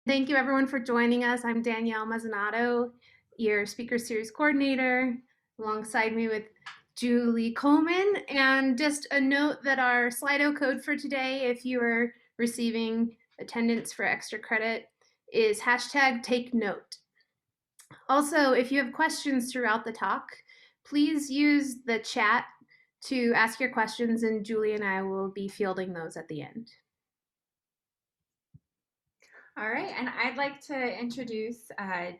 Thank you everyone for joining us. I'm Danielle Mazzanato, your speaker series coordinator, alongside me with Julie Coleman. And just a note that our Slido code for today, if you are receiving attendance for extra credit, is hashtag take note. Also, if you have questions throughout the talk, please use the chat to ask your questions, and Julie and I will be fielding those at the end. All right, and I'd like to introduce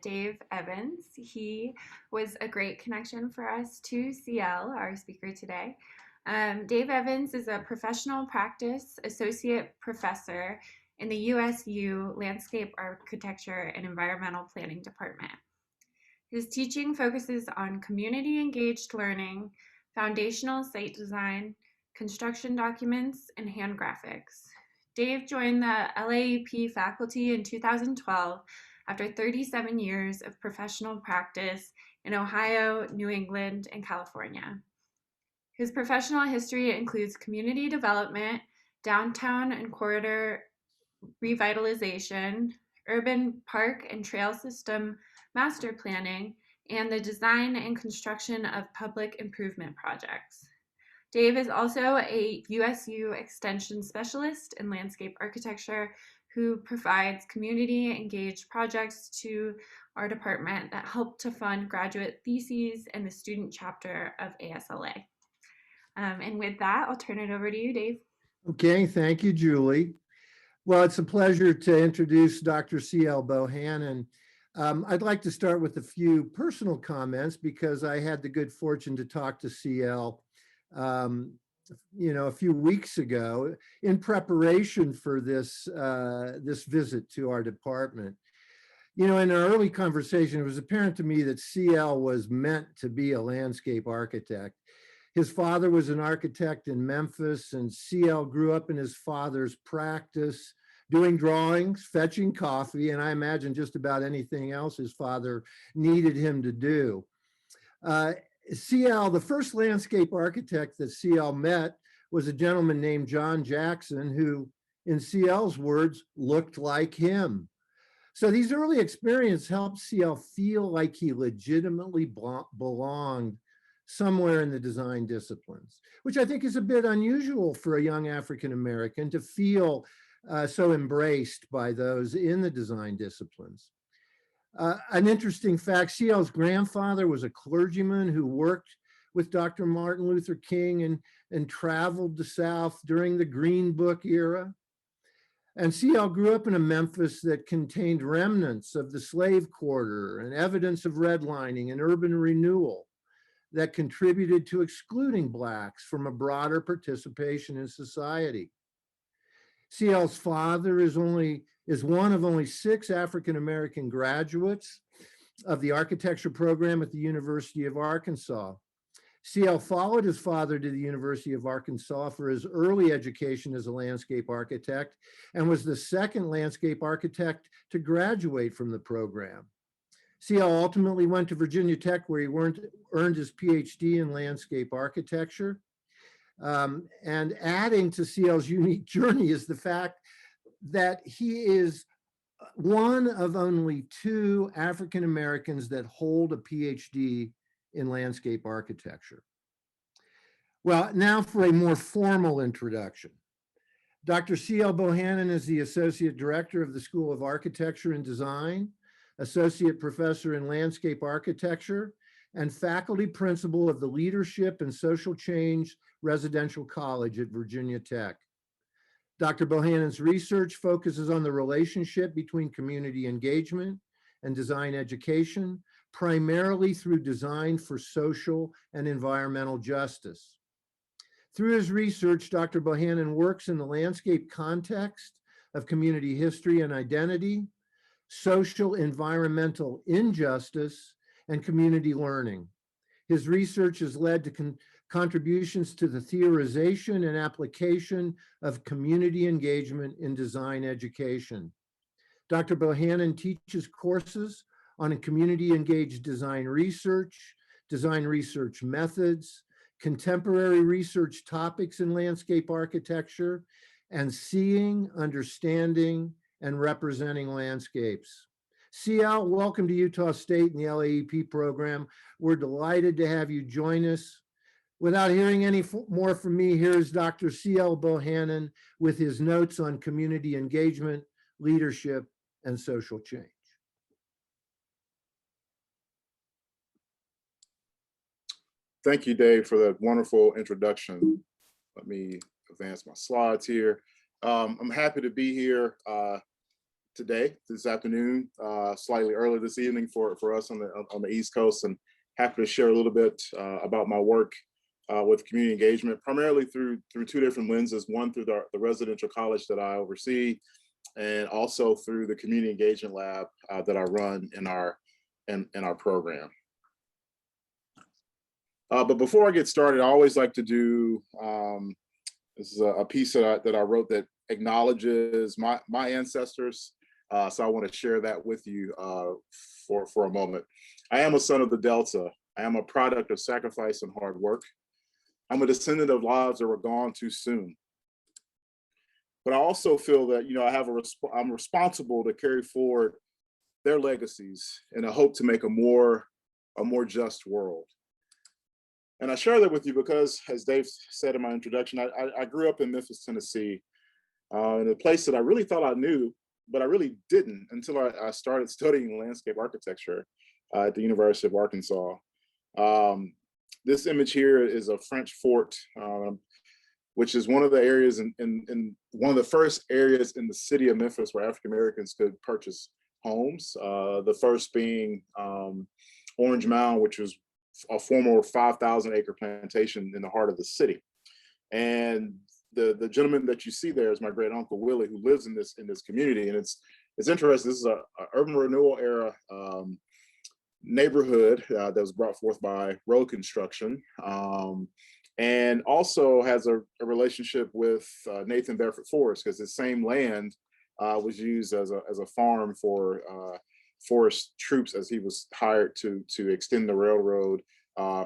Dave Evans. He was a great connection for us to CL, our speaker today. Dave Evans is a professional practice associate professor in the USU Landscape Architecture and Environmental Planning Department. His teaching focuses on community engaged learning, foundational site design, construction documents, and hand graphics. Dave joined the LAEP faculty in 2012 after 37 years of professional practice in Ohio, New England, and California. His professional history includes community development, downtown and corridor revitalization, urban park and trail system master planning, and the design and construction of public improvement projects. Dave is also a USU Extension Specialist in Landscape Architecture who provides community engaged projects to our department that help to fund graduate theses and the student chapter of ASLA. And with that, I'll turn it over to you, Dave. Okay, thank you, Julie. Well, it's a pleasure to introduce Dr. C.L. Bohannon. I'd like to start with a few personal comments because I had the good fortune to talk to C.L. A few weeks ago in preparation for this visit to our department. In our early conversation, it was apparent to me that CL was meant to be a landscape architect. His father was an architect in Memphis, and CL grew up in his father's practice, doing drawings, fetching coffee, and I imagine just about anything else his father needed him to do. CL, the first landscape architect that CL met was a gentleman named John Jackson, who, in CL's words, looked like him. So these early experiences helped CL feel like he legitimately belonged somewhere in the design disciplines, which I think is a bit unusual for a young African-American to feel so embraced by those in the design disciplines. An interesting fact, CL's grandfather was a clergyman who worked with Dr. Martin Luther King and traveled the South during the Green Book era. And CL grew up in a Memphis that contained remnants of the slave quarter and evidence of redlining and urban renewal that contributed to excluding Blacks from a broader participation in society. CL's father is one of only 6 African-American graduates of the architecture program at the University of Arkansas. CL followed his father to the University of Arkansas for his early education as a landscape architect and was the second landscape architect to graduate from the program. CL ultimately went to Virginia Tech, where he earned his PhD in landscape architecture. And adding to CL's unique journey is the fact that he is one of only 2 African Americans that hold a PhD in landscape architecture. Well, now for a more formal introduction. Dr. C.L. Bohannon is the Associate Director of the School of Architecture and Design, Associate Professor in Landscape Architecture, and Faculty Principal of the Leadership and Social Change Residential College at Virginia Tech. Dr. Bohannon's research focuses on the relationship between community engagement and design education, primarily through design for social and environmental justice. Through his research, Dr. Bohannon works in the landscape context of community history and identity, social environmental injustice, and community learning. His research has led to contributions to the theorization and application of community engagement in design education. Dr. Bohannon teaches courses on community engaged design research methods, contemporary research topics in landscape architecture, and seeing, understanding, and representing landscapes. CL, welcome to Utah State and the LAEP program. We're delighted to have you join us. Without hearing any more from me, here's Dr. CL Bohannon with his notes on community engagement, leadership, and social change. Thank you, Dave, for that wonderful introduction. Let me advance my slides here. I'm happy to be here today, this afternoon, slightly early this evening for us on the East Coast, and happy to share a little bit about my work with community engagement, primarily through two different lenses, one through the residential college that I oversee, and also through the community engagement lab that I run in our program. But before I get started, I always like to do, this is a piece that I wrote that acknowledges my ancestors. So I want to share that with you for a moment. I am a son of the Delta. I am a product of sacrifice and hard work. I'm a descendant of lives that were gone too soon. But I also feel that, you know, I'm responsible to carry forward their legacies in a hope to make a more just world. And I share that with you because, as Dave said in my introduction, I grew up in Memphis, Tennessee, in a place that I really thought I knew, but I really didn't until I started studying landscape architecture at the University of Arkansas. This image here is a French fort, which is one of the areas in one of the first areas in the city of Memphis where African Americans could purchase homes. The first being Orange Mound, which was a former 5,000 acre plantation in the heart of the city. And the gentleman that you see there is my great uncle Willie, who lives in this community. And it's interesting. This is a urban renewal era neighborhood that was brought forth by road construction, and also has a relationship with Nathan Bedford Forrest, because the same land was used as a farm for Forrest troops as he was hired to extend the railroad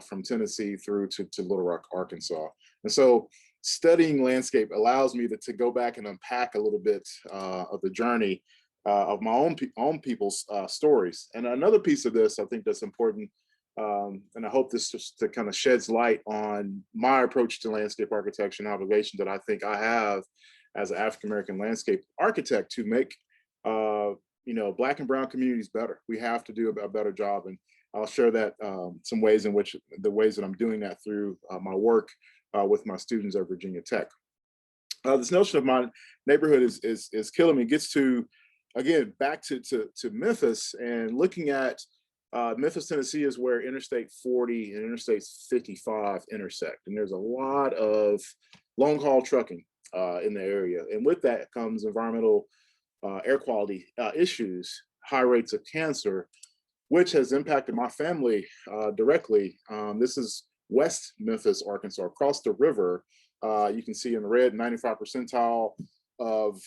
from Tennessee through to Little Rock, Arkansas. And so studying landscape allows me to go back and unpack a little bit of the journey of my own people's stories. And another piece of this I think that's important, and I hope this just to kind of sheds light on my approach to landscape architecture and obligation that I think I have as an African-American landscape architect to make you know, Black and brown communities better. We have to do a better job, and I'll share that some ways in which the ways that I'm doing that through my work with my students at Virginia Tech. This notion of my neighborhood is killing me. It gets to, again, back to Memphis, and looking at Memphis, Tennessee is where Interstate 40 and Interstate 55 intersect, and there's a lot of long haul trucking in the area, and with that comes environmental air quality issues, high rates of cancer, which has impacted my family directly. This is West Memphis, Arkansas, across the river. You can see in red, 95 percentile of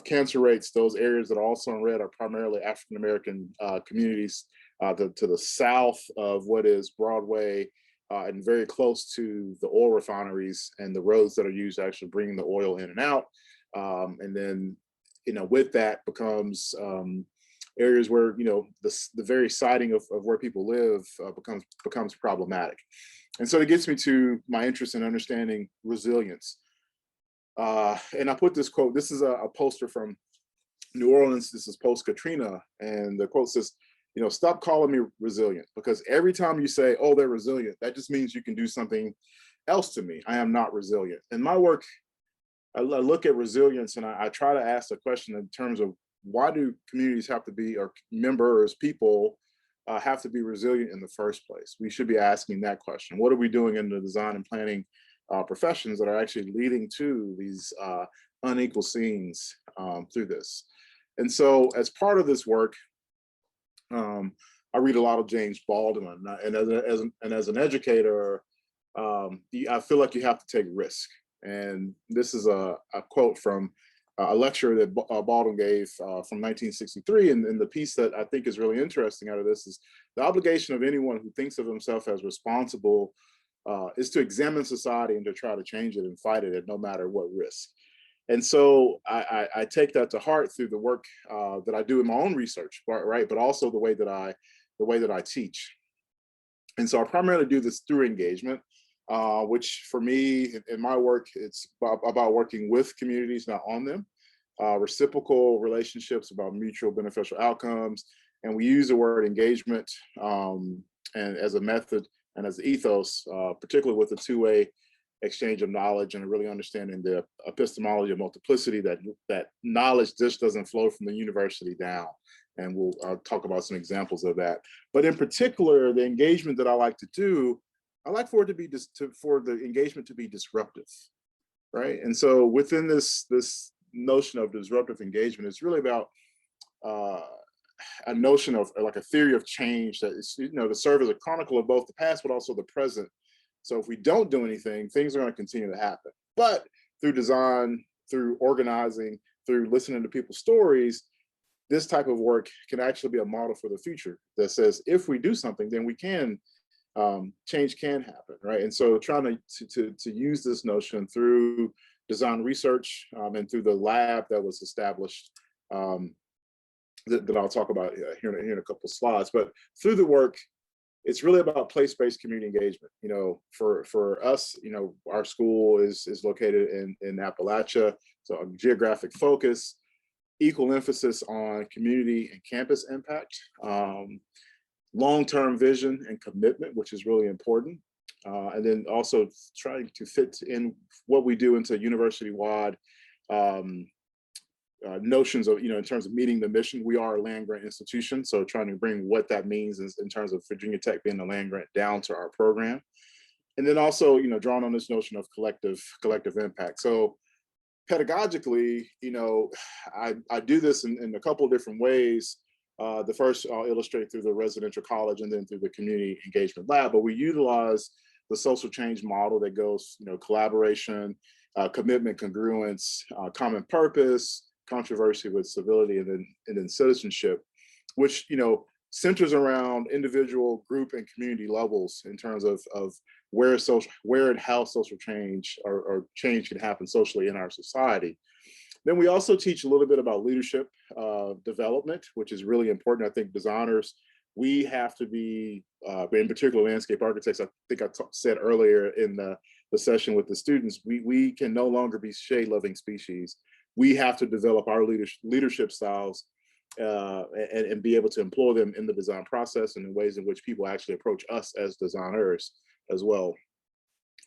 cancer rates. Those areas that are also in red are primarily African-American communities to the south of what is Broadway, and very close to the oil refineries and the roads that are used to actually bring the oil in and out. And then, you know, with that becomes areas where, you know, the very siting of where people live becomes problematic. And so it gets me to my interest in understanding resilience. And I put this quote, this is a poster from New Orleans, this is post-Katrina, and the quote says, you know, stop calling me resilient, because every time you say, oh, they're resilient, that just means you can do something else to me. I am not resilient. In my work, I look at resilience and I try to ask the question in terms of, why do communities have to be, or members, people have to be resilient in the first place? We should be asking that question. What are we doing in the design and planning professions that are actually leading to these unequal scenes through this? And so as part of this work, I read a lot of James Baldwin, and as an educator, I feel like you have to take risk. And this is a quote from a lecture that Baldwin gave from 1963. And the piece that I think is really interesting out of this is, the obligation of anyone who thinks of himself as responsible is to examine society and to try to change it and fight it at no matter what risk. And so I take that to heart through the work that I do in my own research, right? But also the way that I teach. And so I primarily do this through engagement, which for me in my work, it's about working with communities, not on them. Reciprocal relationships, about mutual beneficial outcomes. And we use the word engagement and as a method and as ethos, particularly with the two-way exchange of knowledge and really understanding the epistemology of multiplicity, that knowledge just doesn't flow from the university down. And I'll talk about some examples of that. But in particular, the engagement that I like to do, I like for it to be for the engagement to be disruptive, right? And so within this notion of disruptive engagement, it's really about a notion of like a theory of change that is, to serve as a chronicle of both the past but also the present. So if we don't do anything, things are going to continue to happen. But through design, through organizing, through listening to people's stories, this type of work can actually be a model for the future that says if we do something, then we can change can happen, right? And so trying to use this notion through design research and through the lab that was established that I'll talk about here in a couple of slides. But through the work, it's really about place-based community engagement. For us, our school is located in Appalachia, so a geographic focus, equal emphasis on community and campus impact, long-term vision and commitment, which is really important. And then also trying to fit in what we do into university-wide notions of, in terms of meeting the mission. We are a land grant institution, so trying to bring what that means in terms of Virginia Tech being a land grant down to our program. And then also, drawing on this notion of collective impact. So pedagogically, I do this in a couple of different ways. The first I'll illustrate through the residential college and then through the community engagement lab, but we utilize the social change model that goes, collaboration, commitment, congruence, common purpose, controversy with civility, and then citizenship, which, centers around individual, group, and community levels in terms of where and how social change or change can happen socially in our society. Then we also teach a little bit about leadership development, which is really important. I think designers, we have to be, in particular landscape architects, I think I said earlier in the session with the students, we can no longer be shade-loving species. We have to develop our leadership styles and be able to employ them in the design process and in ways in which people actually approach us as designers as well.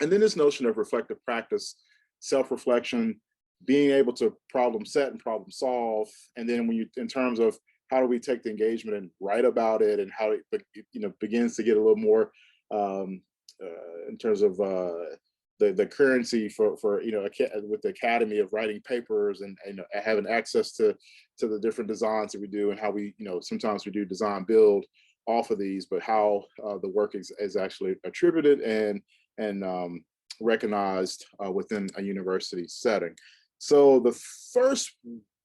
And then this notion of reflective practice, self-reflection, being able to problem set and problem solve. And then in terms of how do we take the engagement and write about it, and how it begins to get a little more in terms of the currency for with the Academy of writing papers and having access to the different designs that we do, and how we sometimes we do design build off of these, but how the work is actually attributed and recognized within a university setting. So the first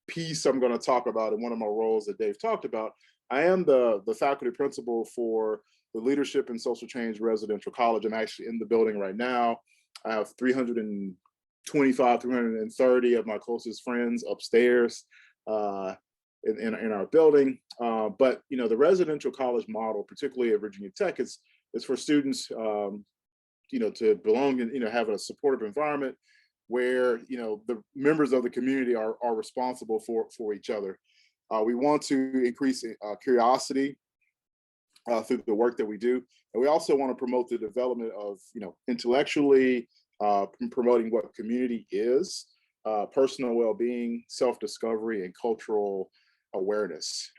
piece I'm going to talk about in one of my roles that Dave talked about, I am the faculty principal for the Leadership and Social Change Residential College. I'm actually in the building right now. I have 325, 330 of my closest friends upstairs in our building. But the residential college model, particularly at Virginia Tech, is for students to belong and have a supportive environment where the members of the community are responsible for each other. We want to increase curiosity through the work that we do, and we also want to promote the development of intellectually promoting what community is, personal well-being, self-discovery, and cultural awareness.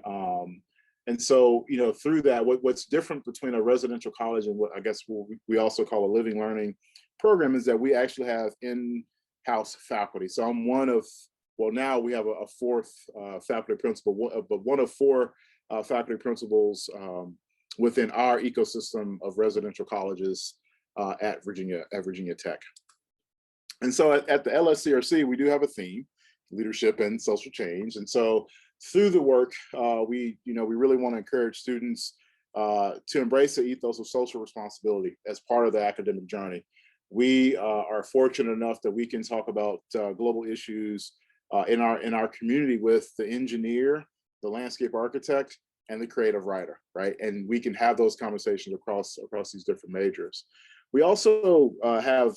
And so through that, what's different between a residential college and what I guess we also call a living learning program is that we actually have in-house faculty. So I'm one of, well, now we have a fourth faculty principal, but one of four faculty principals within our ecosystem of residential colleges at Virginia Tech. And so at the LSCRC, we do have a theme, leadership and social change. And so through the work, we really want to encourage students to embrace the ethos of social responsibility as part of the academic journey. we are fortunate enough that we can talk about global issues in our community with the engineer, the landscape architect, and the creative writer, right? And we can have those conversations across these different majors. We also have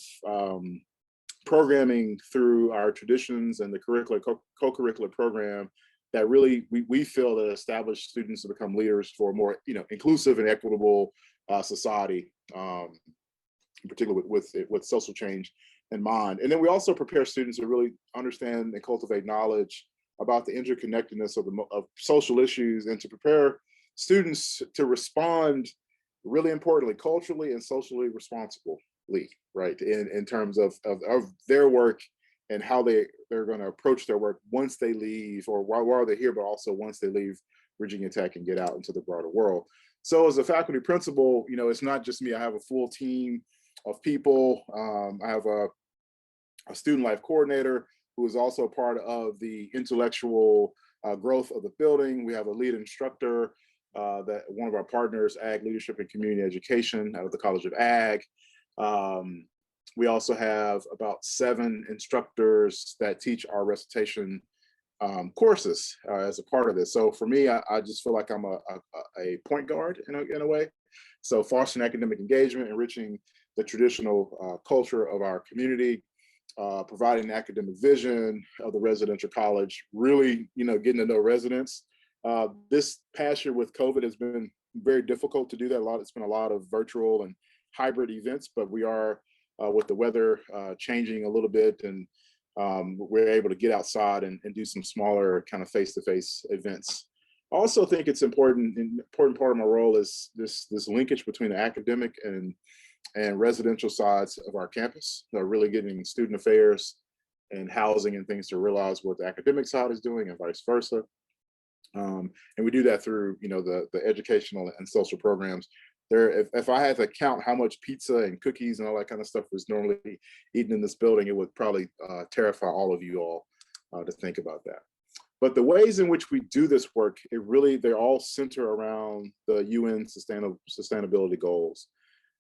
programming through our traditions and the co-curricular program that really we feel that establish students to become leaders for a more inclusive and equitable society, in particular with social change in mind. And then we also prepare students to really understand and cultivate knowledge about the interconnectedness of social issues, and to prepare students to respond, really importantly, culturally and socially responsibly, right? In terms of their work and how they're going to approach their work once they leave, or while they're here, but also once they leave Virginia Tech and get out into the broader world. So as a faculty principal, it's not just me. I have a full team of people. I have a student life coordinator who is also part of the intellectual growth of the building. We have a lead instructor, that one of our partners, Ag Leadership and Community Education out of the College of Ag. We also have about 7 instructors that teach our recitation courses as a part of this. So for me, I just feel like I'm a point guard in a way. So fostering academic engagement, enriching the traditional culture of our community, providing academic vision of the residential college, really, getting to know residents. This past year with COVID has been very difficult to do that. It's been a lot of virtual and hybrid events, but we are, with the weather changing a little bit, and we're able to get outside and do some smaller kind of face-to-face events. I also think it's important part of my role is this linkage between the academic and residential sides of our campus, really getting student affairs and housing and things to realize what the academic side is doing and vice versa. And we do that through, the educational and social programs. If I had to count how much pizza and cookies and all that kind of stuff was normally eaten in this building, it would probably terrify all of you all to think about that. But the ways in which we do this work, they all center around the UN sustainability goals.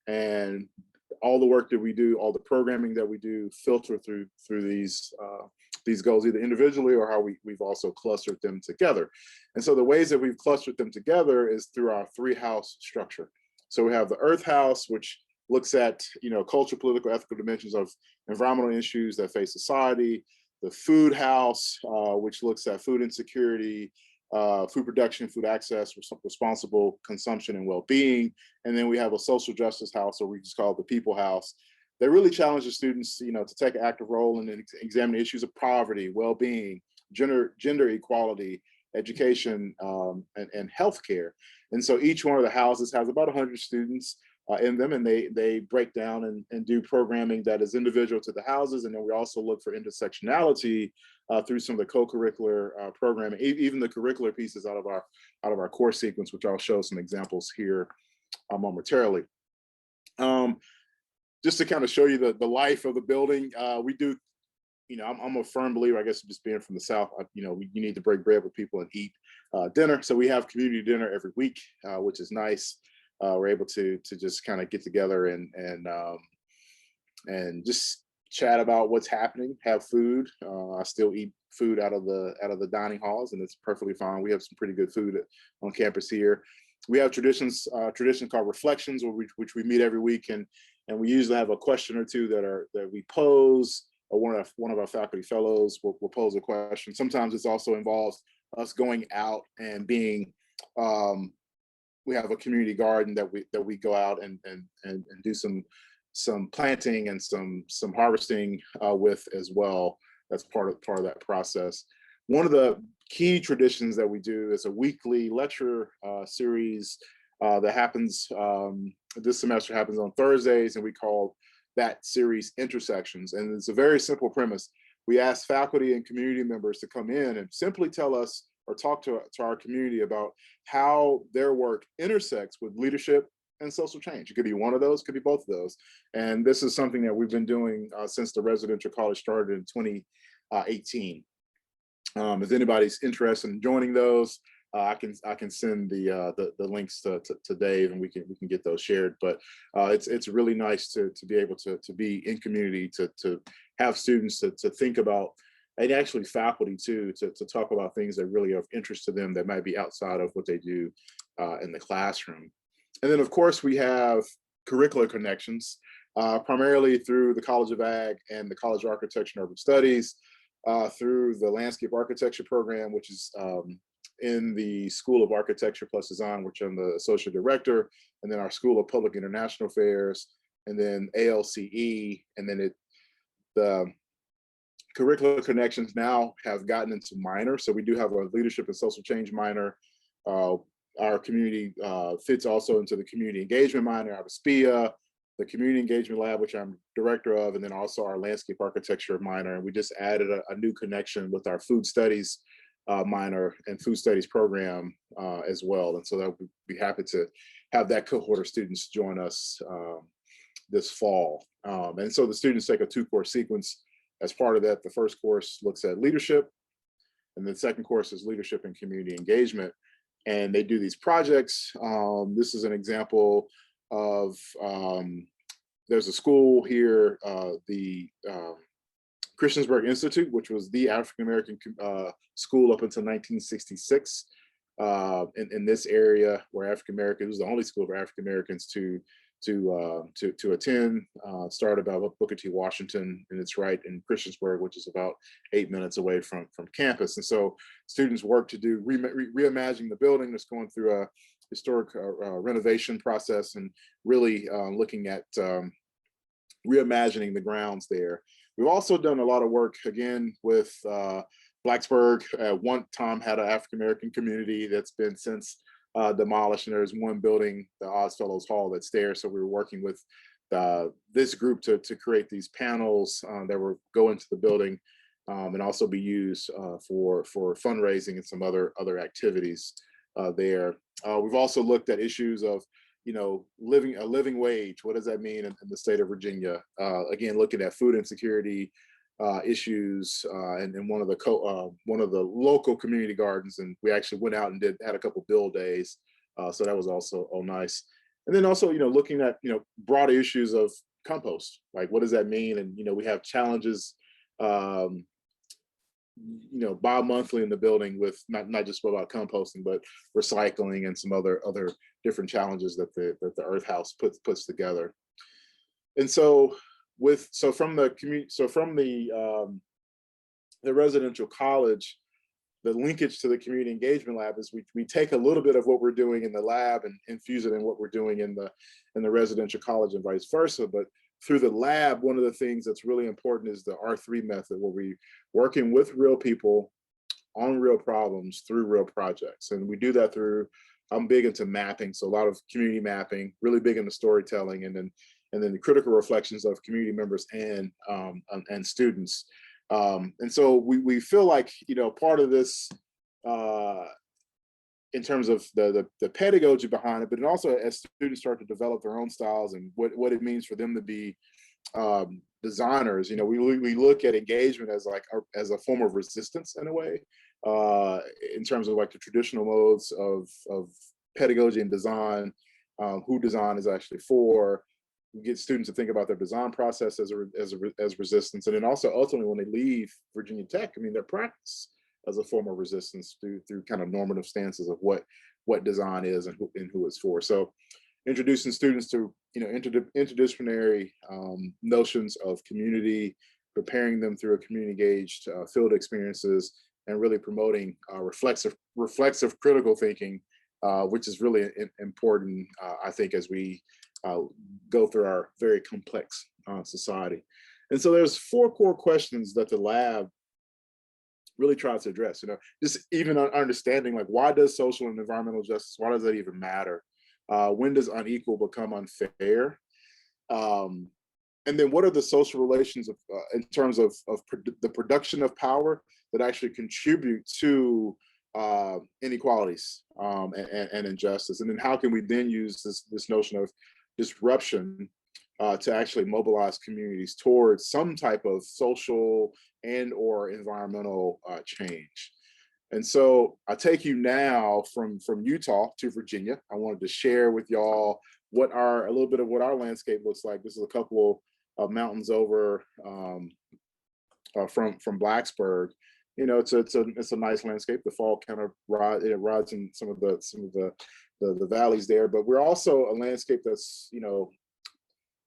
And all the work that we do, all the programming that we do, filter through these goals, either individually or how we've also clustered them together. And so the ways that we've clustered them together is through our 3-house structure. So we have the Earth House, which looks at culture, political, ethical dimensions of environmental issues that face society. The Food House, which looks at food insecurity, food production, food access, responsible consumption and well-being. And then we have a social justice house, or we just call it the People House, that really challenges students, to take an active role in examining issues of poverty, well-being, gender equality, education, and healthcare. And so each one of the houses has about 100 students in them, and they break down and do programming that is individual to the houses. And then we also look for intersectionality through some of the co-curricular programming, even the curricular pieces out of our course sequence, which I'll show some examples here momentarily. Just to kind of show you the life of the building, we do, I'm a firm believer, I guess, just being from the South, you need to break bread with people and eat dinner. So we have community dinner every week, which is nice. We're able to just kind of get together and just chat about what's happening, have food. I still eat food out of the dining halls, and it's perfectly fine. We have some pretty good food on campus here. We have tradition called Reflections, which we meet every week, and we usually have a question or two that we pose, or one of our faculty fellows will pose a question. Sometimes this also involves us going out and being we have a community garden that we go out and do some planting and some harvesting with as well. That's part of that process. One of the key traditions that we do is a weekly lecture series that happens this semester, happens on Thursdays, and we call that series Intersections. And it's a very simple premise. We ask faculty and community members to come in and simply tell us or talk to our community about how their work intersects with leadership and social change. It could be one of those, could be both of those. And this is something that we've been doing since the residential college started in 2018. If anybody's interested in joining those, I can send the links to Dave, and we can get those shared. But it's really nice to be able to be in community, to have students to think about, and actually faculty too, to talk about things that really are of interest to them that might be outside of what they do in the classroom. And then of course we have curricular connections, primarily through the College of Ag and the College of Architecture and Urban Studies, through the Landscape Architecture program, which is in the School of Architecture plus Design, which I'm the Associate Director, and then our School of Public International Affairs, and then ALCE, and then the curricular connections now have gotten into minor. So we do have a leadership and social change minor. Our community fits also into the community engagement minor out of SPIA, the community engagement lab, which I'm director of, and then also our landscape architecture minor. And we just added a new connection with our food studies minor and food studies program as well. And so that we'd be happy to have that cohort of students join us this fall. And so the students take a 2-course sequence. As part of that, the first course looks at leadership, and the second course is leadership and community engagement. And they do these projects. This is an example of, there's a school here, the Christiansburg Institute, which was the African-American school up until 1966 in this area, where African-Americans, it was the only school for African-Americans to attend, started by Booker T. Washington, and it's right in Christiansburg, which is about 8 minutes away from campus. And so students work to do reimagining the building. That's going through a historic renovation process, and really looking at reimagining the grounds there. We've also done a lot of work, again, with Blacksburg. At one time had an African-American community that's been since demolished, and there's one building, the Oddfellows Hall, that's there. So we were working with this group to create these panels that will go into the building and also be used for fundraising and some other activities there. We've also looked at issues of, living a living wage. What does that mean in the state of Virginia? Again, looking at food insecurity issues, and one of the local community gardens, and we actually went out and had a couple build days, so that was also nice. And then also, looking at broader issues of compost, like what does that mean? And we have challenges, bi-monthly in the building with not just about composting, but recycling and some other different challenges that the Earth House puts together. And so from the residential college, the linkage to the community engagement lab is we take a little bit of what we're doing in the lab and infuse it in what we're doing in the residential college and vice versa. But through the lab, one of the things that's really important is the R3 method, where we're working with real people on real problems through real projects. And we do that through, I'm big into mapping, so a lot of community mapping, really big into storytelling, and then the critical reflections of community members and students. And so we feel like, part of this, in terms of the pedagogy behind it, but then also as students start to develop their own styles and what it means for them to be designers, we look at engagement as a form of resistance in a way, in terms of like the traditional modes of pedagogy and design, who design is actually for. We get students to think about their design process as resistance, and then also ultimately when they leave Virginia Tech, their practice as a form of resistance through kind of normative stances of what design is and who it's for. So introducing students to interdisciplinary notions of community, preparing them through a community engaged field experiences, and really promoting reflexive critical thinking, which is really important, I think, as we go through our very complex society. And so there's 4 core questions that the lab really tries to address, just even understanding, like, why does social and environmental justice, why does that even matter? When does unequal become unfair? And then what are the social relations in terms of the production of power that actually contribute to inequalities and injustice? And then how can we then use this notion of disruption to actually mobilize communities towards some type of social and or environmental change? And so I take you now from Utah to Virginia. I wanted to share with y'all a little bit of what our landscape looks like. This is a couple of mountains over from Blacksburg. You know, it's a nice landscape. The fall kind of rides in some of the valleys there, but we're also a landscape that's, you know,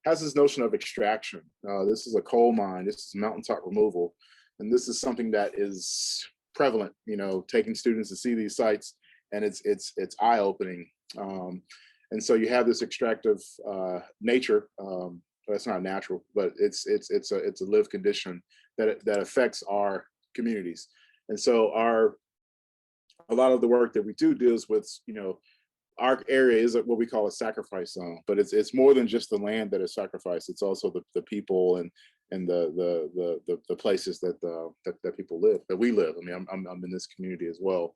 has this notion of extraction. This is a coal mine. This is mountaintop removal, and this is something that is prevalent. You know, taking students to see these sites, and it's eye-opening. And so you have this extractive nature. That's not natural, but it's a lived condition that affects our communities. And so a lot of the work that we do deals with, you know, our area is what we call a sacrifice zone, but it's more than just the land that is sacrificed. It's also the people and the places that people live, that we live. I mean, I'm in this community as well.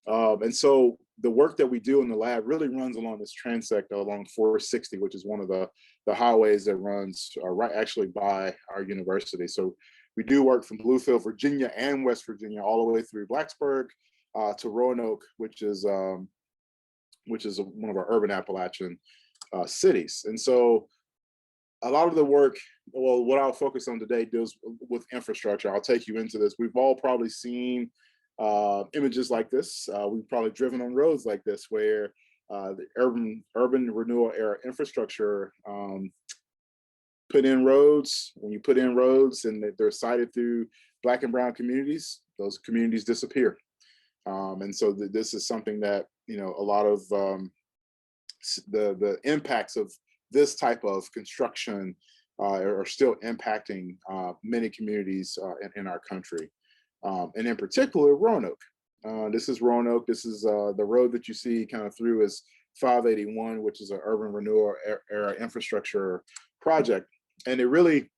And so the work that we do in the lab really runs along this transect along 460, which is one of the highways that runs right actually by our university. So we do work from Bluefield, Virginia and West Virginia, all the way through Blacksburg to Roanoke, which is one of our urban Appalachian cities. And so a lot of the work, well, what I'll focus on today deals with infrastructure. I'll take you into this. We've all probably seen images like this. We've probably driven on roads like this, where the urban renewal era infrastructure put in roads. When you put in roads and they're sited through Black and brown communities, those communities disappear. And so this is something that, you know, a lot of the impacts of this type of construction are still impacting many communities in our country. And in particular, Roanoke. This is Roanoke. This is the road that you see kind of through is 581, which is an urban renewal era infrastructure project. And it really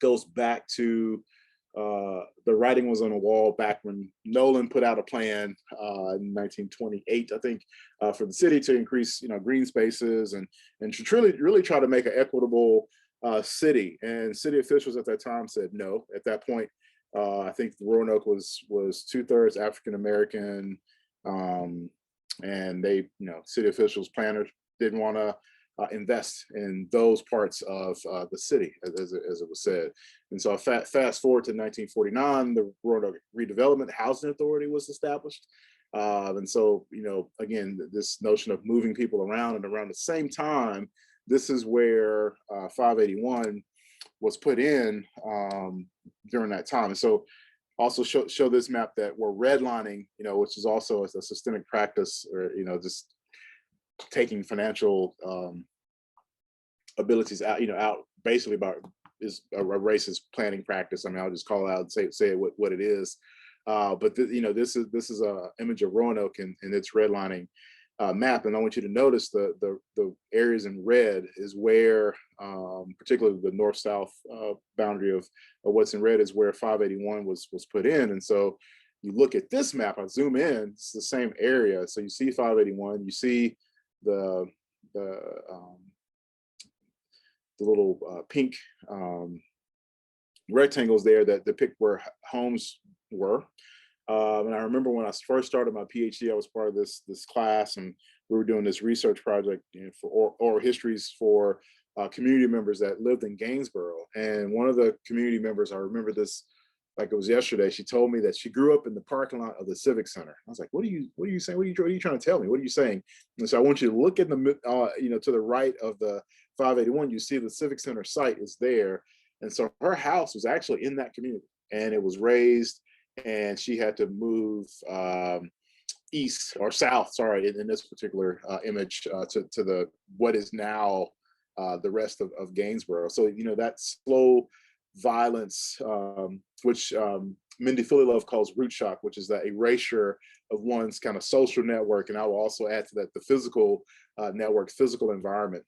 goes back to the writing was on the wall back when Nolan put out a plan in 1928, I think, for the city to increase, you know, green spaces and to really try to make an equitable city. And city officials at that time said no. At that point, I think Roanoke was 2/3 African American, and they, you know, city officials, planners didn't want to invest in those parts of the city, as it was said. And so fast forward to 1949, the Roanoke Redevelopment Housing Authority was established. And so, you know, again, this notion of moving people around, and around the same time, this is where 581 was put in during that time. And so also show this map that we're redlining, you know, which is also a systemic practice, or, you know, just taking financial abilities out, you know, out basically about is a racist planning practice. I mean, I'll just call out and say it what it is. But you know, this is a image of Roanoke and its redlining map, and I want you to notice the areas in red is where, particularly the north-south boundary of what's in red is where 581 was put in. And so you look at this map, I zoom in, it's the same area. So you see 581, you see the little pink rectangles there that depict where homes were. And I remember when I first started my PhD, I was part of this class, and we were doing this research project, you know, for oral histories for community members that lived in Gainesboro. And one of the community members, I remember this like it was yesterday, she told me that she grew up in the parking lot of the Civic Center. I was like, what are you saying? What are you trying to tell me? What are you saying? And so I want you to look in the, you know, to the right of the 581, you see the Civic Center site is there. And so her house was actually in that community, and it was raised, and she had to move east or south, sorry, in this particular image to the what is now the rest of Gainesboro. So, you know, that slow violence, which Mindy Phililove calls root shock, which is the erasure of one's kind of social network. And I will also add to that the physical network, physical environment.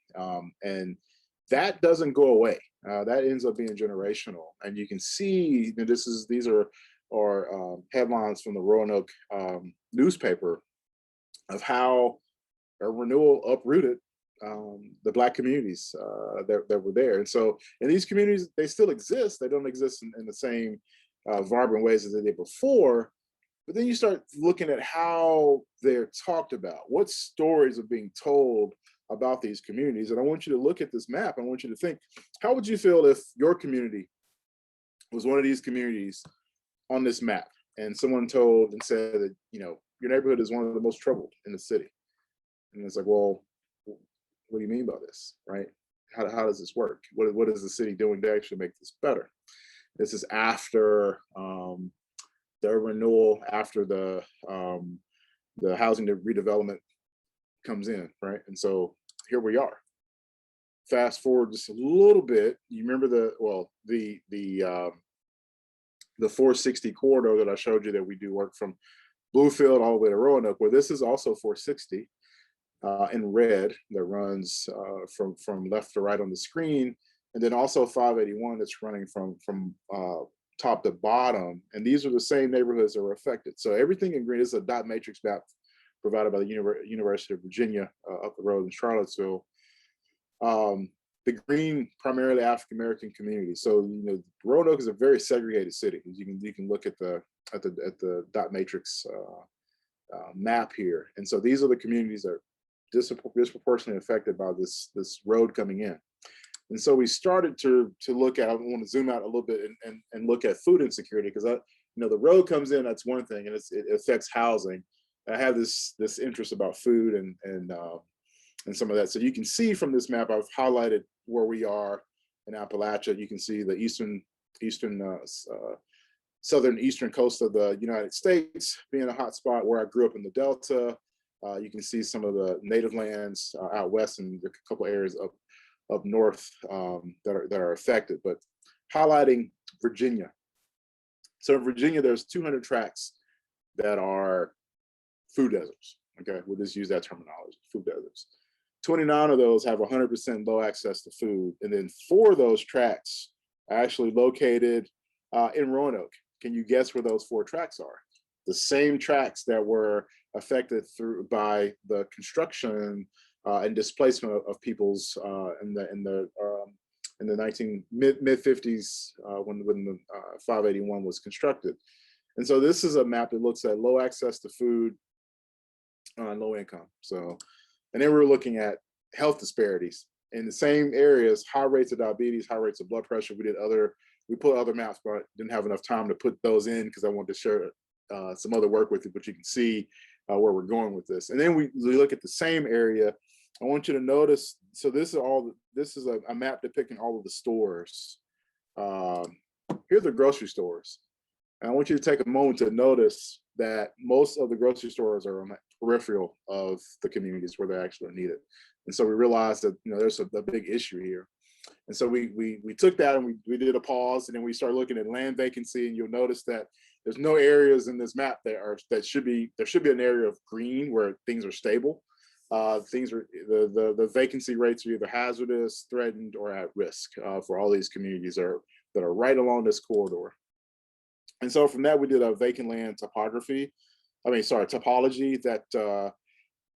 And that doesn't go away. That ends up being generational. And you can see, you know, these are headlines from the Roanoke newspaper of how a renewal uprooted the Black communities that were there. And so in these communities, they still exist. They don't exist in the same vibrant ways as they did before, But then you start looking at how they're talked about, what stories are being told about these communities. And I want you to look at this map. I want you to think, how would you feel if your community was one of these communities on this map, and someone told and said that, your neighborhood is one of the most troubled in the city? And it's like, well, what do you mean by this, right? How does this work? What is the city doing to actually make this better? This is after the renewal, after the housing redevelopment comes in, right? And so here we are. Fast forward just a little bit. You remember the 460 corridor that I showed you that we do work from Bluefield all the way to Roanoke. Well, this is also 460 in red that runs from left to right on the screen, and then also 581 that's running from top to bottom. And these are the same neighborhoods that were affected. So everything in green is a dot matrix map provided by the University of Virginia up the road in Charlottesville. The green, primarily African American community. So Roanoke is a very segregated city. You can look at the dot matrix map here. And so these are the communities that are disproportionately affected by this road coming in. And so we started to look at, I want to zoom out a little bit and look at food insecurity, because the road comes in, that's one thing, and it affects housing. I have this interest about food and some of that. So you can see from this map, I've highlighted where we are in Appalachia. You can see the southern eastern coast of the United States being a hot spot, where I grew up in the Delta. You can see some of the native lands out west, and a couple areas up north that are affected. But highlighting Virginia. So in Virginia, there's 200 tracts that are food deserts. Okay, we'll just use that terminology, food deserts. 29 of those have 100% low access to food. And then 4 of those tracts are actually located in Roanoke. Can you guess where those 4 tracts are? The same tracts that were affected by the construction and displacement of peoples in the mid 50s when the 581 was constructed. And so this is a map that looks at low access to food and low income. So, and then we're looking at health disparities in the same areas, high rates of diabetes, high rates of blood pressure. We put other maps, but I didn't have enough time to put those in because I wanted to share some other work with you, but you can see where we're going with this. And then we look at the same area. I want you to notice, so this is a map depicting all of the stores. Here are the grocery stores. And I want you to take a moment to notice that most of the grocery stores are on the peripheral of the communities where they actually are needed. And so we realized that there's a big issue here. And so we took that and we did a pause, and then we started looking at land vacancy, and you'll notice that there's no areas in this map there should be an area of green where things are stable. The vacancy rates are either hazardous, threatened, or at risk for all these communities that are right along this corridor. And so from that, we did a vacant land topology that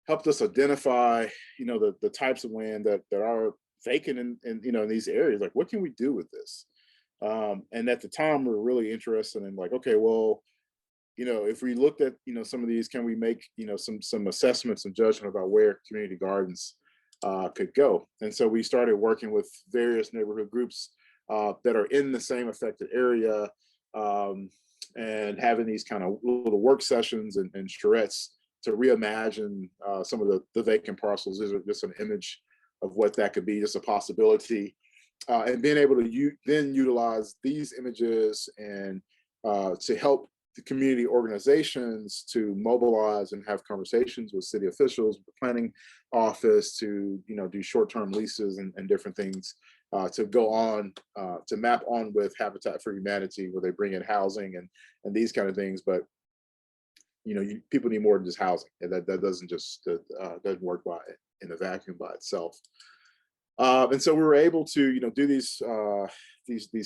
helped us identify, the types of land that are vacant in these areas. Like, what can we do with this? And at the time, we were really interested in okay, well, if we looked at, some of these, can we make, some assessments and judgment about where community gardens could go? And so we started working with various neighborhood groups that are in the same affected area, and having these kind of little work sessions and charrettes to reimagine some of the vacant parcels. These are just an image of what that could be, just a possibility. And being able to then utilize these images and to help the community organizations to mobilize and have conversations with city officials, the planning office, to do short-term leases and different things, to go on to map on with Habitat for Humanity, where they bring in housing and these kind of things. But people need more than just housing, and that doesn't just doesn't work in a vacuum by itself. And so we were able to do these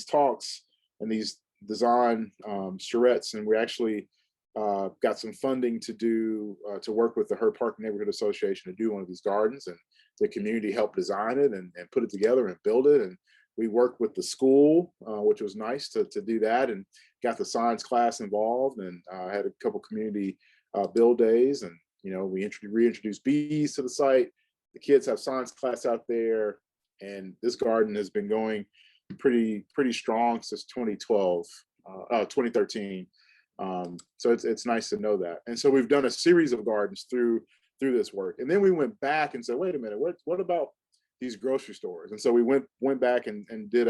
talks and these design charrettes, and we actually got some funding to work with the Herb Park Neighborhood Association to do one of these gardens, and the community helped design it and put it together and build it. And we worked with the school, which was nice to do that. And got the science class involved, and had a couple community build days, and we reintroduced bees to the site. The kids have science class out there, and this garden has been going pretty strong since 2013. So it's nice to know that. And so we've done a series of gardens through this work, and then we went back and said, wait a minute, what about these grocery stores? And so we went back and did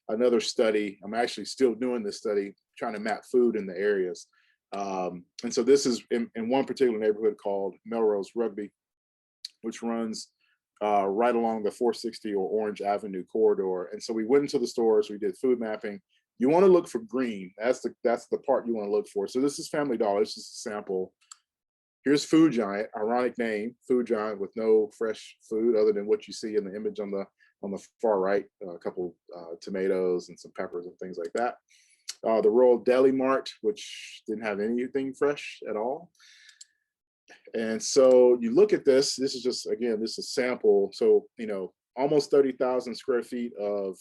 another study. I'm actually still doing this study, trying to map food in the areas. And so this is in one particular neighborhood called Melrose Rugby, which runs right along the 460 or Orange Avenue corridor. And so we went into the stores, we did food mapping. You want to look for green. That's the part you want to look for. So this is Family Dollar. This is a sample. Here's Food Giant, ironic name, Food Giant, with no fresh food other than what you see in the image on the far right, a couple tomatoes and some peppers and things like that. The Royal Deli Mart, which didn't have anything fresh at all. And so you look at this is just, again, this is a sample. So, almost 30,000 square feet of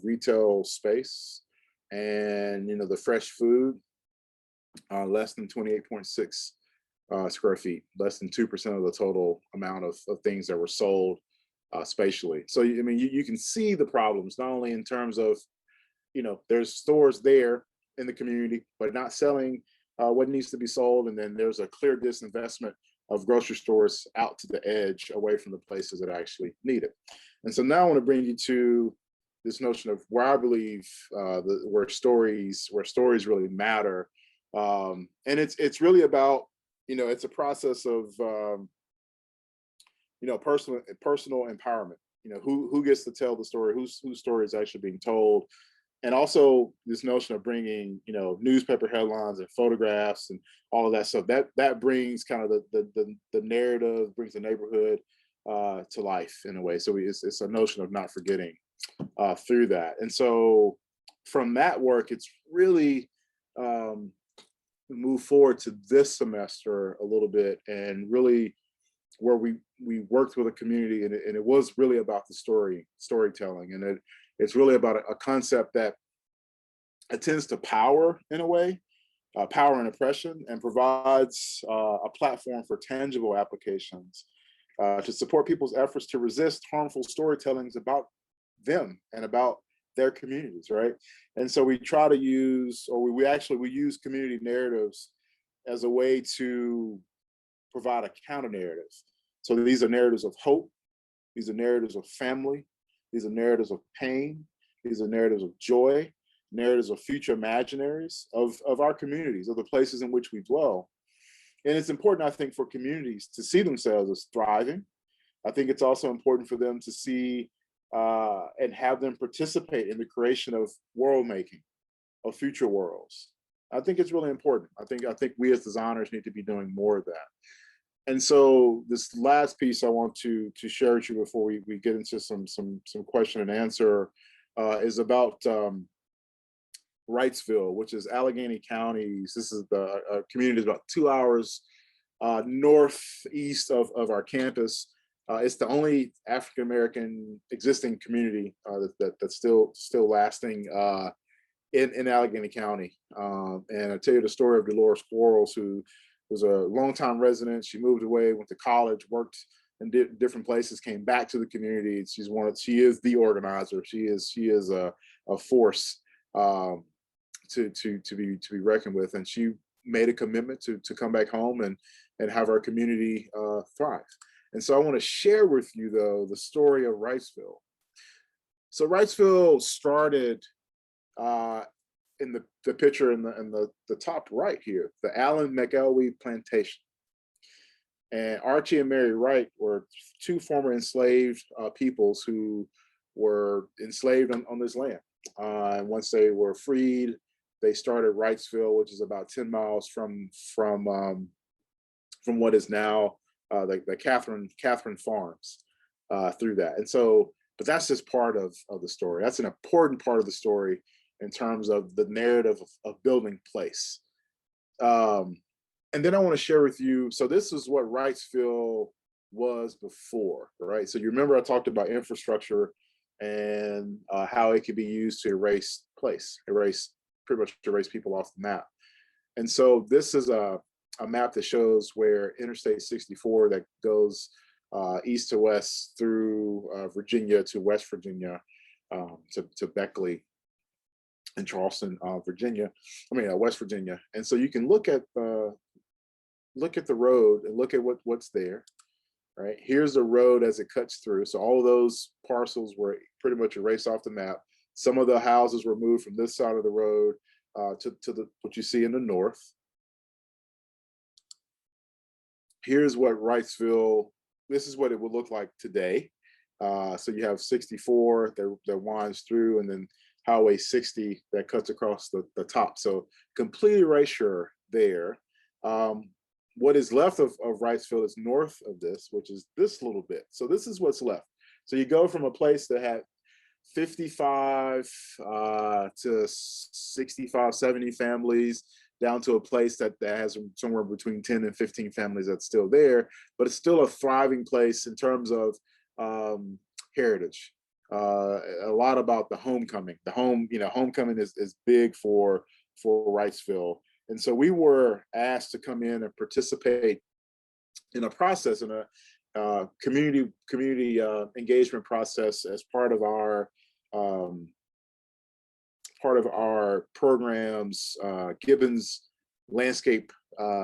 retail space, and, the fresh food, less than 28.6 square feet, less than 2% of the total amount of things that were sold spatially. So, you can see the problems, not only in terms of, there's stores there in the community, but not selling what needs to be sold. And then there's a clear disinvestment of grocery stores out to the edge, away from the places that actually need it. And so now I want to bring you to this notion of where I believe where stories really matter. And it's really about, it's a process of personal empowerment. Who gets to tell the story, whose story is actually being told. And also this notion of bringing, newspaper headlines and photographs and all of that stuff, that brings kind of the narrative, brings the neighborhood to life in a way. So it's a notion of not forgetting through that. And so from that work, it's really moved forward to this semester a little bit, and really where we worked with a community, and it was really about the storytelling, and it's really about a concept that attends to power in a way, power and oppression, and provides a platform for tangible applications to support people's efforts to resist harmful storytellings about them and about their communities, right? And so we try to use, or we use community narratives as a way to provide a counter narrative. So these are narratives of hope, these are narratives of family, these are narratives of pain, these are narratives of joy, narratives of future imaginaries of our communities, of the places in which we dwell. And it's important, I think, for communities to see themselves as thriving. I think it's also important for them to see and have them participate in the creation of world making, of future worlds. I think it's really important. I think we as designers need to be doing more of that. And so this last piece I want to share with you before we get into some question and answer is about Wrightsville, which is Allegheny County's. This is the community is about 2 hours northeast of our campus. It's the only African American existing community that's still lasting in Allegheny County. And I tell you the story of Dolores Quarles, who was a longtime resident. She moved away, went to college, worked in different places, came back to the community. She is the organizer. She is a force to be reckoned with. And she made a commitment to come back home and have our community thrive. And so I want to share with you, though, the story of Wrightsville. So Wrightsville started in the picture in the top right here, the Allen McElwee Plantation. And Archie and Mary Wright were two former enslaved peoples who were enslaved on this land. And once they were freed, they started Wrightsville, which is about 10 miles from what is now the Catherine Farms through that. And so, but that's just part of the story. That's an important part of the story in terms of the narrative of building place. And then I want to share with you, so this is what Wrightsville was before, right? So you remember I talked about infrastructure and how it could be used to erase place, erase pretty much erase people off the map. And so this is a map that shows where Interstate 64 that goes east to west through Virginia to West Virginia, to Beckley and Charleston, Virginia. West Virginia. And so you can look at the road and look at what's there. Right, here's the road as it cuts through. So all of those parcels were pretty much erased off the map. Some of the houses were moved from this side of the road to what you see in the north. Here's what Wrightsville, this is what it would look like today. So you have 64 that winds through, and then Highway 60 that cuts across the top. So complete erasure there. What is left of Wrightsville is north of this, which is this little bit. So this is what's left. So you go from a place that had 55 to 65, 70 families, down to a place that has somewhere between 10 and 15 families that's still there, but it's still a thriving place in terms of heritage. A lot about the homecoming. Homecoming is big for Wrightsville. And so we were asked to come in and participate in a process, in a community engagement process as part of our program's Gibbons landscape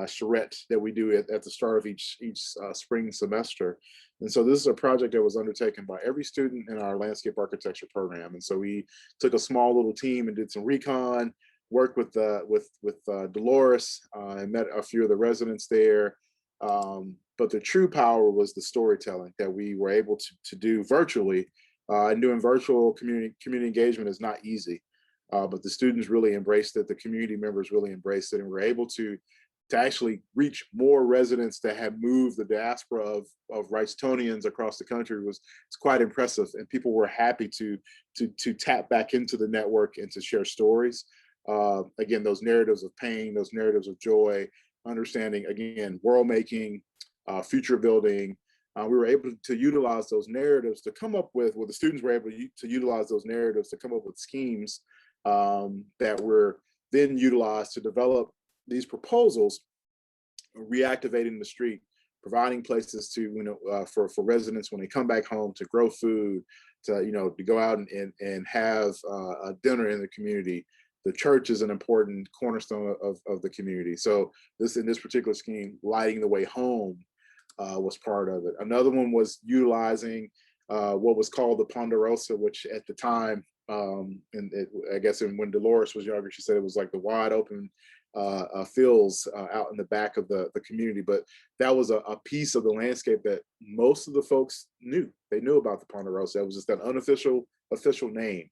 charrette that we do at the start of each spring semester. And so this is a project that was undertaken by every student in our landscape architecture program. And so we took a small little team and did some recon, worked with Dolores, and met a few of the residents there. But the true power was the storytelling that we were able to do virtually. And doing virtual community engagement is not easy, but the students really embraced it. The community members really embraced it, and we're able to actually reach more residents that have moved. The diaspora of Wrightstonians across the country it's quite impressive, and people were happy to tap back into the network and to share stories. Again, those narratives of pain, those narratives of joy, understanding, again, world making, future building. We were able to utilize those narratives to come up with, the students were able to utilize those narratives to come up with schemes that were then utilized to develop these proposals, reactivating the street, providing places to, for residents when they come back home to grow food, to go out and have a dinner in the community. The church is an important cornerstone of the community. So in this particular scheme, lighting the way home was part of it. Another one was utilizing what was called the Ponderosa, which at the time, I guess when Dolores was younger, she said it was like the wide open fields out in the back of the community. But that was a piece of the landscape that most of the folks knew. They knew about the Ponderosa. It was just an unofficial name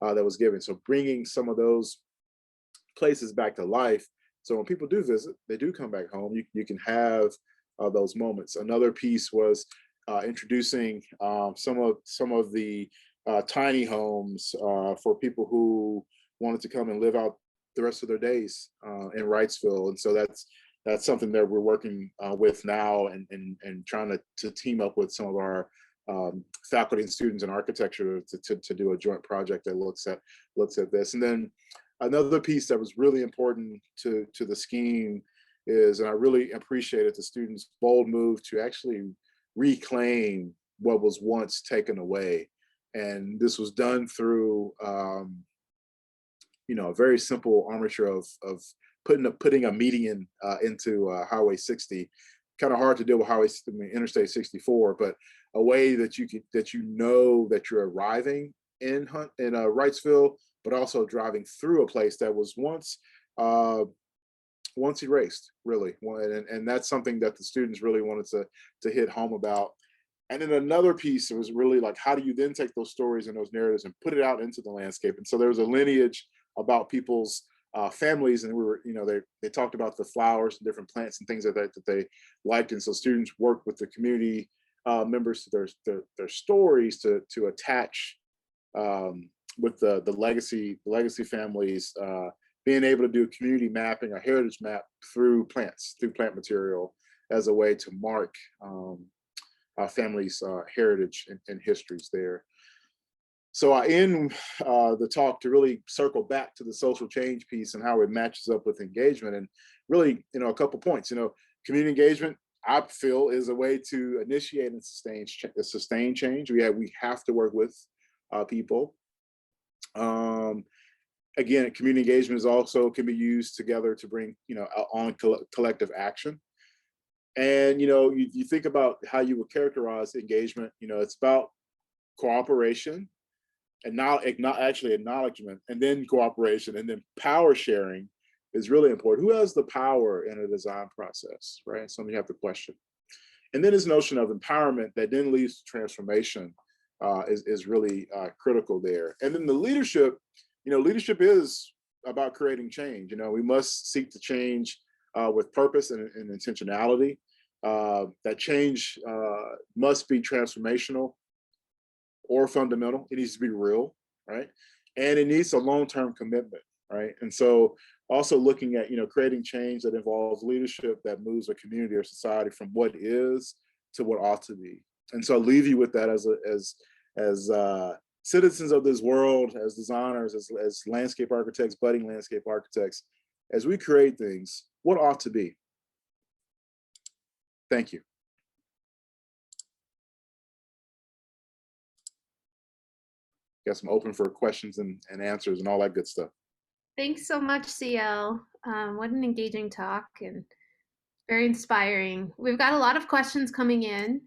that was given. So bringing some of those places back to life. So when people do visit, they do come back home. You can have those moments. Another piece was introducing some of the tiny homes for people who wanted to come and live out the rest of their days in Wrightsville. And so that's something that we're working with now, and trying to team up with some of our faculty and students in architecture to do a joint project that looks at this. And then another piece that was really important to the scheme is, and I really appreciated the students' bold move to actually reclaim what was once taken away. And this was done through a very simple armature of putting a median into Highway 60. Kind of hard to deal with Interstate 64, but a way that you know that you're arriving in Wrightsville, but also driving through a place that was once erased, really. And that's something that the students really wanted to hit home about. And then another piece was really like, how do you then take those stories and those narratives and put it out into the landscape? And so there was a lineage about people's families, and we were, they talked about the flowers and different plants and things like that they liked. And so students worked with the community members to their stories to attach with the legacy families, being able to do community mapping, a heritage map through plant material as a way to mark our families' heritage and histories there. So I end the talk to really circle back to the social change piece and how it matches up with engagement. And really, a couple points. Community engagement, I feel, is a way to initiate and sustain change. We have to work with people. Again, community engagement is also can be used together to bring on collective action. And you think about how you would characterize engagement. It's about cooperation and not actually acknowledgement, and then cooperation, and then power sharing is really important. Who has the power in a design process, right? Something you have to question. And then this notion of empowerment that then leads to transformation is really critical there. And then the leadership, leadership is about creating change. We must seek to change with purpose and intentionality. That change must be transformational or fundamental. It needs to be real, right? And it needs a long-term commitment, right? And so also looking at, creating change that involves leadership that moves a community or society from what is to what ought to be. And so I leave you with that as citizens of this world, as designers, as landscape architects, budding landscape architects, as we create things, what ought to be. Thank you. Guess I'm open for questions and answers and all that good stuff. Thanks so much, CL. What an engaging talk and very inspiring. We've got a lot of questions coming in,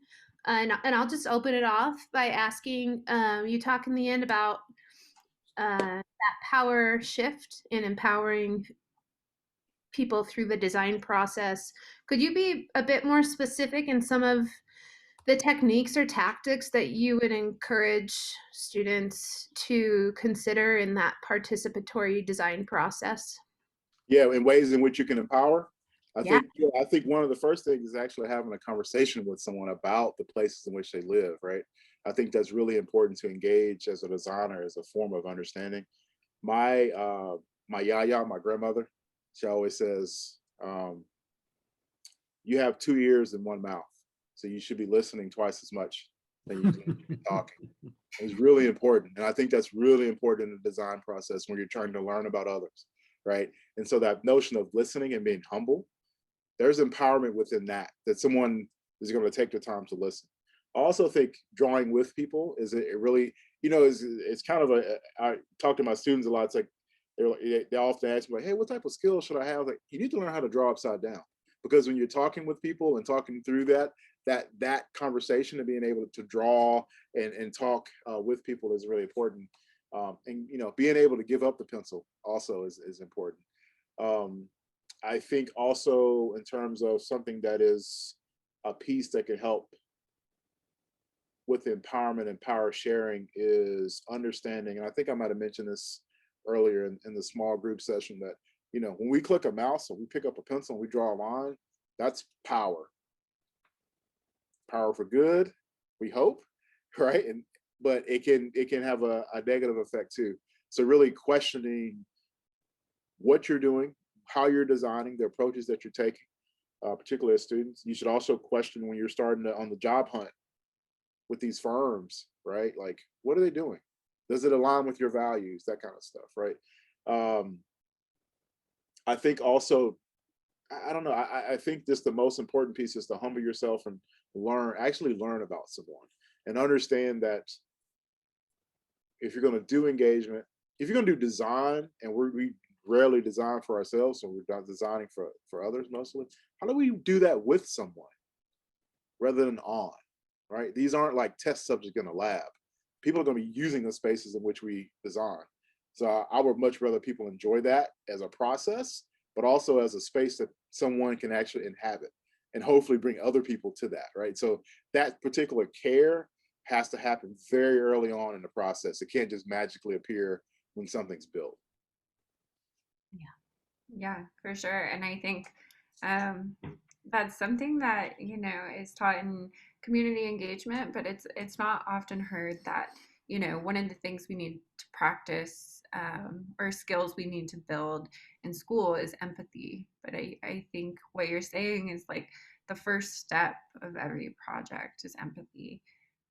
and I'll just open it off by asking, you talk in the end about that power shift in empowering people through the design process. Could you be a bit more specific in some of the techniques or tactics that you would encourage students to consider in that participatory design process? Yeah, in ways in which you can empower. I Yeah. think one of the first things is actually having a conversation with someone about the places in which they live, right? I think that's really important to engage as a designer as a form of understanding. My my yaya, my grandmother, she always says, you have 2 ears and 1 mouth. So you should be listening twice as much than you do talking. It's really important. And I think that's really important in the design process when you're trying to learn about others, right? And so that notion of listening and being humble, there's empowerment within that someone is going to take the time to listen. I also think drawing with people is it really, it's kind of I talk to my students a lot. It's like, they often ask me, like, hey, what type of skills should I have? Like, you need to learn how to draw upside down, because when you're talking with people and talking through that conversation and being able to draw and talk with people is really important. And being able to give up the pencil also is important. I think also in terms of something that is a piece that can help with empowerment and power sharing is understanding, and I think I might have mentioned this earlier in the small group session, that when we click a mouse and we pick up a pencil and we draw a line, that's power for good, we hope, right? But it can have a negative effect too. So really questioning what you're doing, how you're designing, the approaches that you're taking, particularly as students. You should also question when you're starting on the job hunt with these firms, right? Like, what are they doing? Does it align with your values? That kind of stuff, right? I think also, I don't know, I think this the most important piece is to humble yourself and actually learn about someone and understand that if you're going to do engagement, if you're going to do design, and we rarely design for ourselves, so we're not designing for others mostly, how do we do that with someone rather than on, right? These aren't like test subjects in a lab. People are going to be using the spaces in which we design. So I would much rather people enjoy that as a process, but also as a space that someone can actually inhabit and hopefully bring other people to that, right? So that particular care has to happen very early on in the process. It can't just magically appear when something's built. Yeah, for sure. And I think that's something that is taught in community engagement, but it's not often heard that one of the things we need to practice, or skills we need to build in school, is empathy. But I think what you're saying is like the first step of every project is empathy.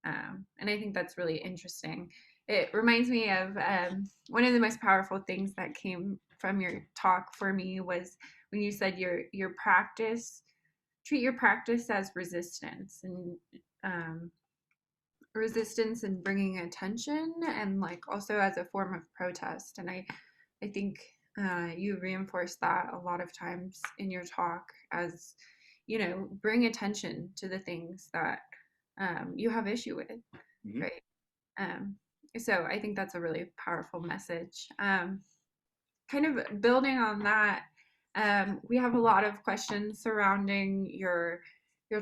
And I think that's really interesting. it reminds me of one of the most powerful things that came from your talk for me was when you said your practice, treat your practice as resistance, and um, resistance and bringing attention, and like also as a form of protest. And I think you reinforce that a lot of times in your talk as, you know, bring attention to the things that you have issue with, Mhm. right? Um, so I think that's a really powerful message. Kind of building on that, we have a lot of questions surrounding your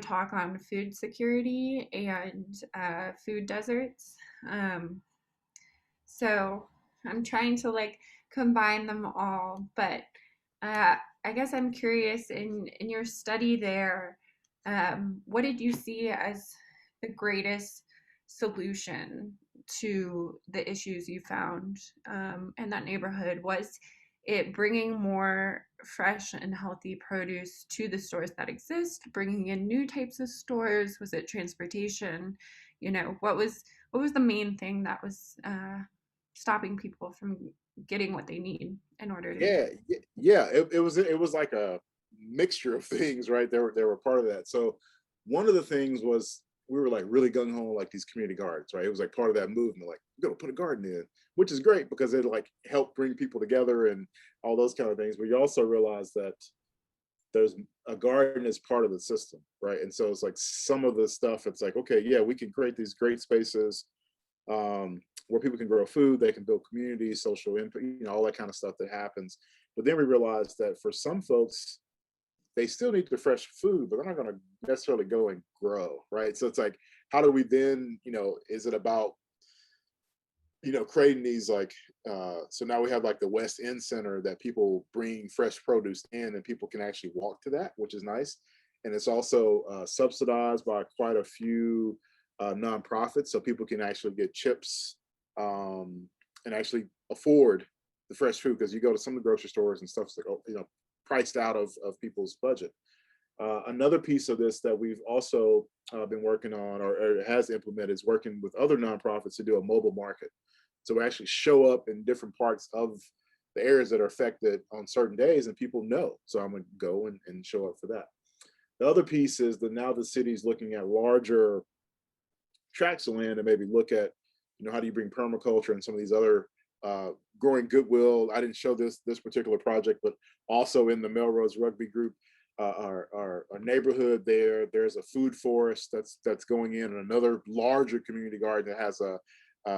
talk on food security and food deserts. Um, so I'm trying to like combine them all, but uh, I guess I'm curious in your study there, what did you see as the greatest solution to the issues you found in that neighborhood? Was it bringing more fresh and healthy produce to the stores that exist, bringing in new types of stores? Was it transportation? You know, what was the main thing that was stopping people from getting what they need in order to make. Yeah. It was like a mixture of things, right? They were part of that. So one of the things was we were like really gung ho like these community gardens, right? It was like part of that movement, like we're gonna put a garden in, which is great because it like helped bring people together and all those kind of things. But you also realize that there's a garden is part of the system, right? And so it's like some of the stuff, it's like, okay, yeah, we can create these great spaces where people can grow food, they can build communities, social input, you know, all that kind of stuff that happens. But then we realized that for some folks, they still need the fresh food, but they're not going to necessarily go and grow, right? So it's like, how do we then, you know, is it about, you know, creating these like, so now we have like the West End Center that people bring fresh produce in and people can actually walk to that, which is nice. And it's also subsidized by quite a few nonprofits, so people can actually get chips and actually afford the fresh food because you go to some of the grocery stores and stuff's like, oh, you know, priced out of people's budget. Another piece of this that we've also been working on or has implemented is working with other nonprofits to do a mobile market. So we actually show up in different parts of the areas that are affected on certain days and people know. So I'm going to go and show up for that. The other piece is that now the city's looking at larger tracts of land and maybe look at, you know, how do you bring permaculture and some of these other growing goodwill. I didn't show this particular project, but also in the Melrose Rugby Group, our neighborhood there's a food forest that's going in, and another larger community garden that has a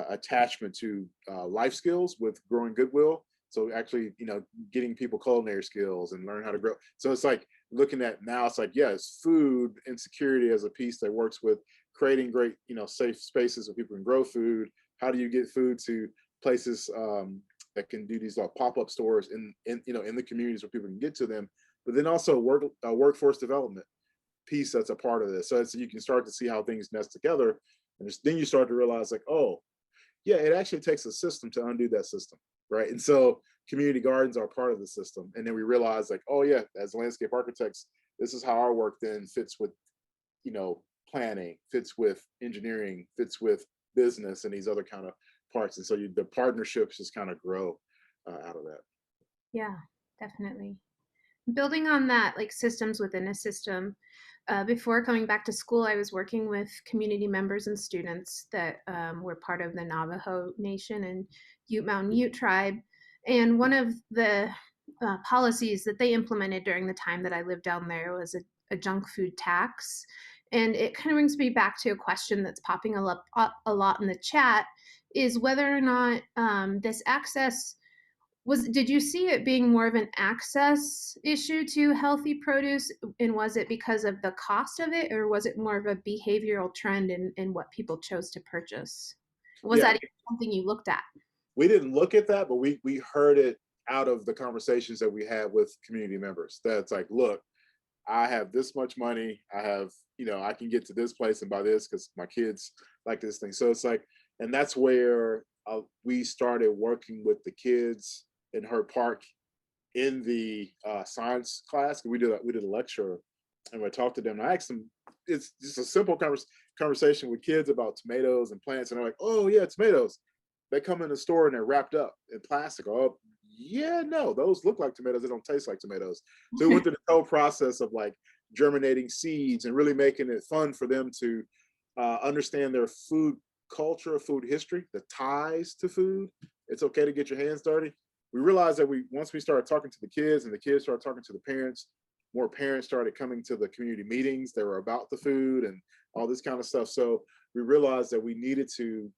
attachment to life skills with growing goodwill. So actually, you know, getting people culinary skills and learn how to grow. So it's like looking at now, it's like, yes, food insecurity as a piece that works with creating great, you know, safe spaces where people can grow food. How do you get food to places that can do these like pop-up stores in you know in the communities where people can get to them, but then also workforce development piece that's a part of this. So it's, you can start to see how things nest together, and then you start to realize like, oh, yeah, it actually takes a system to undo that system, right? And so community gardens are part of the system. And then we realize like, oh yeah, as landscape architects, this is how our work then fits with, you know, planning, fits with engineering, fits with business and these other kind of parts. And so the partnerships just kind of grow out of that. Yeah, definitely. Building on that, like systems within a system, before coming back to school, I was working with community members and students that were part of the Navajo Nation and Ute Mountain Ute tribe. And one of the policies that they implemented during the time that I lived down there was a junk food tax. And it kind of brings me back to a question that's popping up a lot in the chat, is whether or not this access did you see it being more of an access issue to healthy produce, and was it because of the cost of it, or was it more of a behavioral trend in what people chose to purchase? Was Yeah, that even something you looked at? we didn't look at that, but we heard it out of the conversations that we had with community members. That's like, look, I have this much money. I have, you know, I can get to this place and buy this because my kids like this thing. So it's like, and that's where we started working with the kids in her park in the science class. We did a lecture, and I talked to them. And I asked them. It's just a simple conversation with kids about tomatoes and plants, and they're like, "Oh yeah, tomatoes." they come in the store and they're wrapped up in plastic. Oh, yeah, no, those look like tomatoes. They don't taste like tomatoes. So we went through the whole process of like germinating seeds and really making it fun for them to understand their food culture, food history, the ties to food. It's okay to get your hands dirty. We realized that once we started talking to the kids and the kids started talking to the parents, more parents started coming to the community meetings. They were about the food and all this kind of stuff. So we realized that we needed to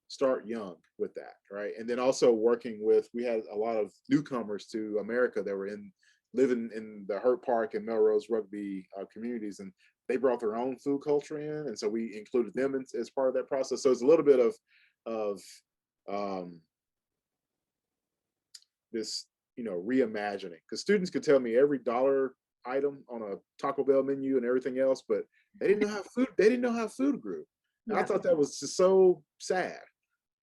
start young with that, right? And then also working with, we had a lot of newcomers to America that were living in the Hurt Park and Melrose Rugby communities, and they brought their own food culture in, and so we included them as part of that process. So it's a little bit of this, reimagining, because students could tell me every dollar item on a Taco Bell menu and everything else, but they didn't know how food grew. And I thought that was just so sad,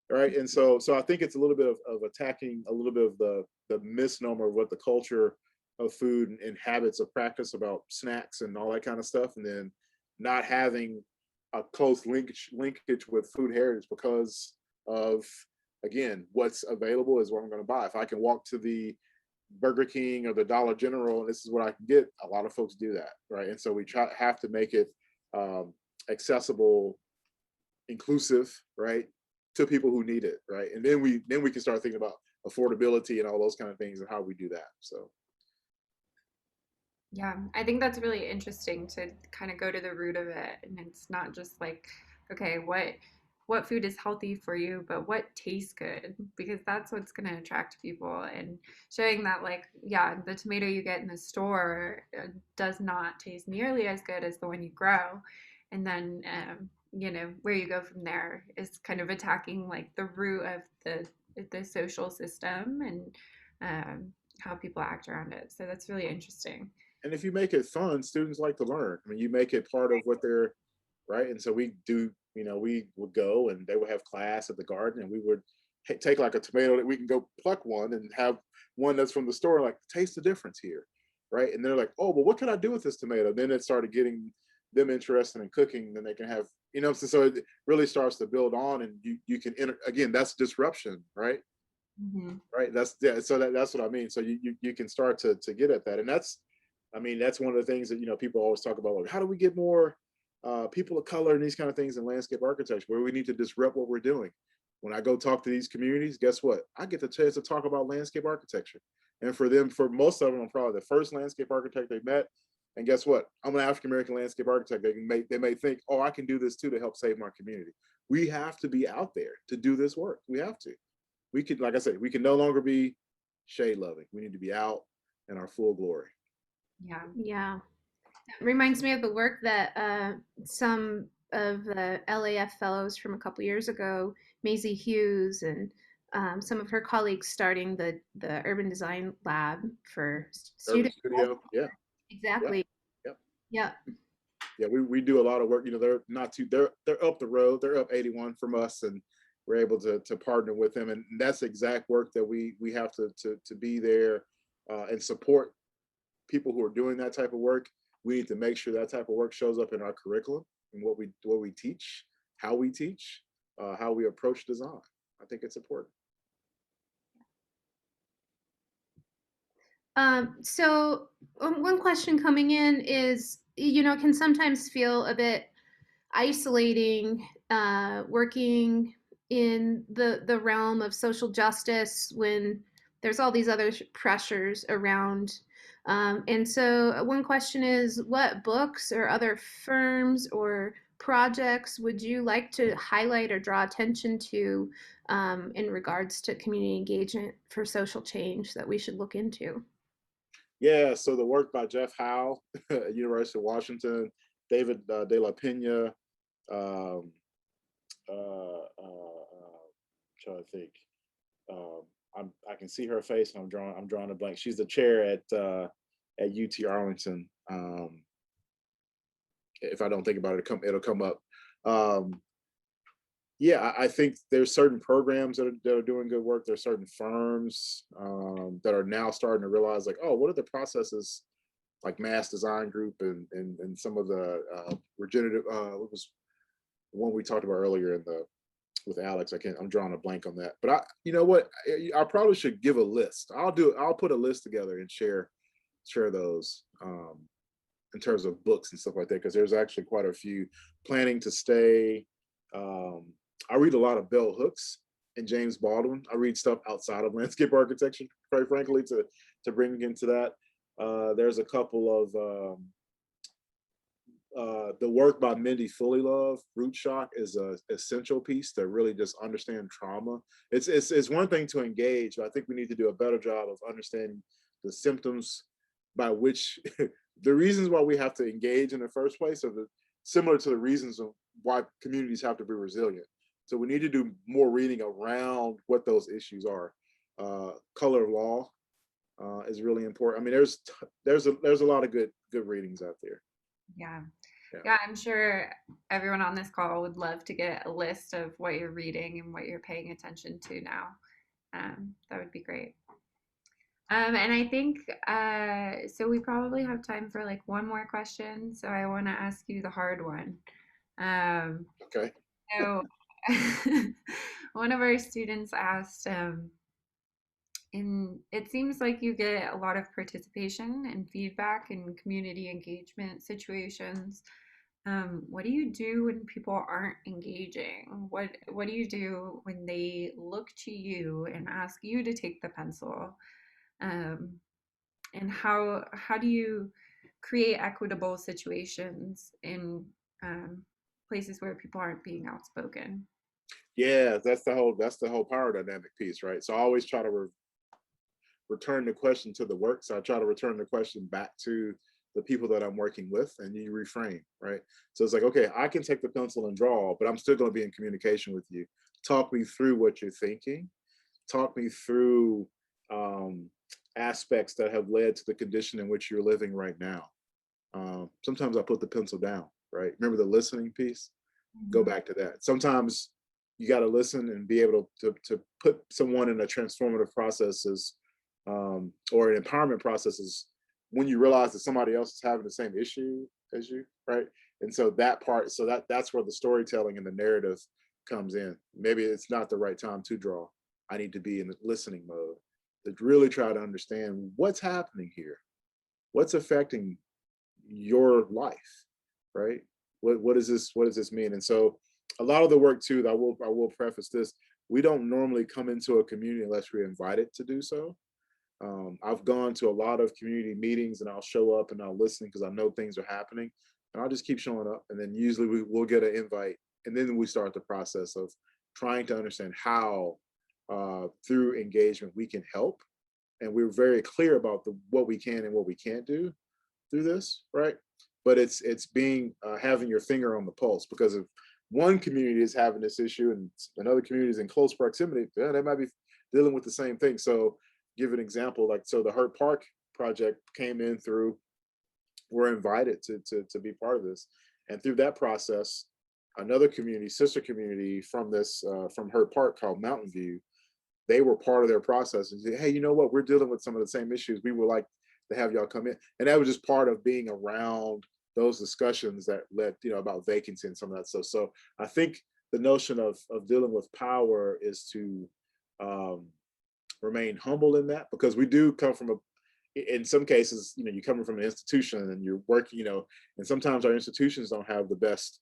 right? And so I think it's a little bit of attacking a little bit of the misnomer of what the culture of food and habits of practice about snacks and all that kind of stuff, and then not having a close linkage with food heritage because of, again, what's available is what I'm going to buy. If I can walk to the Burger King or the Dollar General and this is what I can get, a lot of folks do that, right? And so we have to make it accessible, inclusive, right, to people who need it, right? And then we can start thinking about affordability and all those kind of things and how we do that. So Yeah, I think that's really interesting to kind of go to the root of it. And it's not just like, okay, what food is healthy for you, but what tastes good, because that's what's going to attract people. And showing that, like, yeah, the tomato you get in the store does not taste nearly as good as the one you grow. And then, where you go from there is kind of attacking like the root of the social system and how people act around it. So that's really interesting. and if you make it fun, students like to learn. I mean, you make it part of what they're, right. And so we do, we would go and they would have class at the garden, and we would take like a tomato that we can go pluck one and have one that's from the store, like, taste the difference here, right? And they're like, oh, well, what can I do with this tomato? Then it started getting them interested in cooking. Then they can have, so it really starts to build on, and you can again, that's disruption, right? Mm-hmm. Right. So that's what I mean. So you can start to get at that, and that's one of the things that people always talk about. Like, how do we get more people of color and these kind of things in landscape architecture? Where we need to disrupt what we're doing. When I go talk to these communities, guess what? I get the chance to talk about landscape architecture, and for most of them, I'm probably the first landscape architect they met. And guess what? I'm an African American landscape architect. They may think, oh, I can do this too to help save my community. We have to be out there to do this work. We have to. We could, like I said, we can no longer be shade loving. We need to be out in our full glory. Yeah. Yeah. It reminds me of the work that some of the LAF fellows from a couple years ago, Maisie Hughes and some of her colleagues starting the urban design lab for Urban students. studio, yeah, yeah, Exactly. yeah, Yeah. yeah. We do a lot of work. They're not too. They're up the road. They're up 81 from us, and we're able to partner with them. And that's exact work that we have to be there and support people who are doing that type of work. We need to make sure that type of work shows up in our curriculum and what we teach, how we teach, how we approach design. I think it's important. One question coming in is, it can sometimes feel a bit isolating working in the realm of social justice when there's all these other pressures around. And so one question is, what books or other firms or projects would you like to highlight or draw attention to in regards to community engagement for social change that we should look into? Yeah, so the work by Jeff Howe at University of Washington, David De La Pena, um, trying to think. I can see her face, and I'm drawing a blank. She's the chair at UT Arlington. If I don't think about it, it'll come up. Yeah, I think there's certain programs that are doing good work. There's certain firms that are now starting to realize, like, oh, what are the processes, like Mass Design Group and some of the regenerative. What was the one we talked about earlier in with Alex. I'm drawing a blank on that. But you know what? I probably should give a list. I'll put a list together and share those in terms of books and stuff like that, because there's actually quite a few. Planning to Stay. I read a lot of bell hooks and James Baldwin. I read stuff outside of landscape architecture, quite frankly, to bring into that. There's a couple of the work by Mindy Fullilove, Root Shock, is a essential piece to really just understand trauma. It's one thing to engage, but I think we need to do a better job of understanding the symptoms by which the reasons why we have to engage in the first place are similar to the reasons of why communities have to be resilient. So we need to do more reading around what those issues are. Color of Law is really important. I mean, there's a lot of good readings out there. Yeah. Yeah. Yeah, I'm sure everyone on this call would love to get a list of what you're reading and what you're paying attention to now. That would be great. And I think, so we probably have time for like one more question. So I want to ask you the hard one. Okay. So one of our students asked, it seems like you get a lot of participation and feedback in community engagement situations. What do you do when people aren't engaging? What do you do when they look to you and ask you to take the pencil? And how do you create equitable situations in places where people aren't being outspoken? Yeah, that's the whole power dynamic piece, right? So I always try to return the question to the work. So I try to return the question back to the people that I'm working with, and you reframe, right? So it's like, okay, I can take the pencil and draw, but I'm still going to be in communication with you. Talk me through what you're thinking. Talk me through aspects that have led to the condition in which you're living right now. Sometimes I put the pencil down, right? Remember the listening piece? Go back to that. Sometimes you got to listen and be able to put someone in a transformative processes or an empowerment processes when you realize that somebody else is having the same issue as you, right? And so that's where the storytelling and the narrative comes in. Maybe it's not the right time to draw. I need to be in the listening mode to really try to understand what's happening here, what's affecting your life, right? What does this mean? And so a lot of the work too, I will preface this, we don't normally come into a community unless we're invited to do so. I've gone to a lot of community meetings and I'll show up and I'll listen because I know things are happening, and I'll just keep showing up, and then usually we'll get an invite, and then we start the process of trying to understand how through engagement we can help, and we're very clear about what we can and what we can't do through this, right? But it's being having your finger on the pulse, because if one community is having this issue and another community is in close proximity, yeah, they might be dealing with the same thing. So give an example, like, so the Hurt Park project came in through, we're invited to be part of this, and through that process, another community, sister community from this from Hurt Park called Mountain View, they were part of their process and said, hey, you know what, we're dealing with some of the same issues, we would like to have y'all come in. And that was just part of being around those discussions that led, about vacancy and some of that stuff. So I think the notion of dealing with power is to remain humble in that, because we do come from in some cases, you're coming from an institution and you're working, and sometimes our institutions don't have the best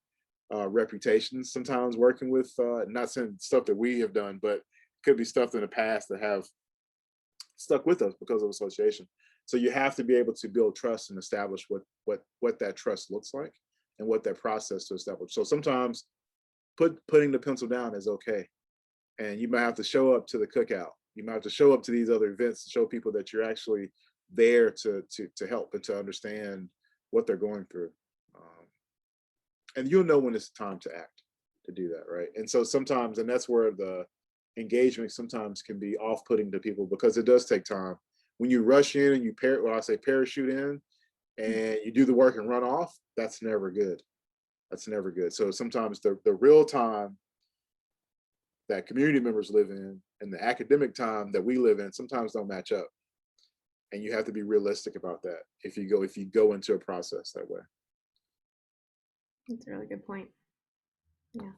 reputations. Sometimes working with, not saying stuff that we have done, but could be stuff in the past that have stuck with us because of association. So you have to be able to build trust and establish what that trust looks like and what that process to establish. So sometimes putting the pencil down is okay, and you might have to show up to the cookout. You might have to show up to these other events to show people that you're actually there to help and to understand what they're going through. And you'll know when it's time to act, to do that, right? And so sometimes, and that's where the engagement sometimes can be off-putting to people, because it does take time. When you rush in and you parachute in and you do the work and run off, that's never good. That's never good. So sometimes the real time that community members live in and the academic time that we live in sometimes don't match up. And you have to be realistic about that if you go into a process that way. That's a really good point. Yeah.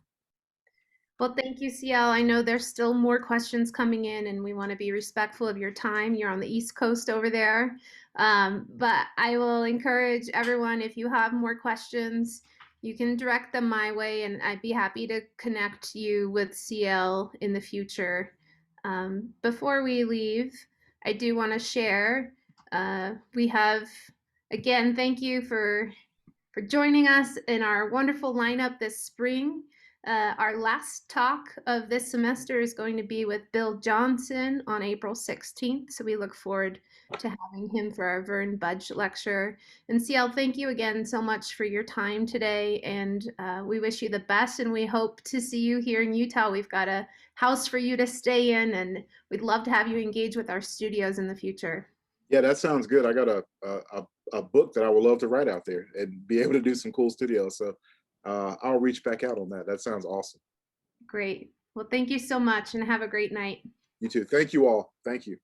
Well, thank you, CL. I know there's still more questions coming in, and we want to be respectful of your time. You're on the East Coast over there. But I will encourage everyone, if you have more questions, you can direct them my way, and I'd be happy to connect you with CL in the future. Before we leave, I do want to share. We have, again, thank you for joining us in our wonderful lineup this spring. Our last talk of this semester is going to be with Bill Johnson on April 16th. So we look forward to having him for our Vern Budge lecture. And CL, thank you again so much for your time today. And we wish you the best. And we hope to see you here in Utah. We've got a house for you to stay in, and we'd love to have you engage with our studios in the future. Yeah, that sounds good. I got a book that I would love to write out there and be able to do some cool studios. So I'll reach back out on that. That sounds awesome. Great. Well, thank you so much and have a great night. You too. Thank you all. Thank you.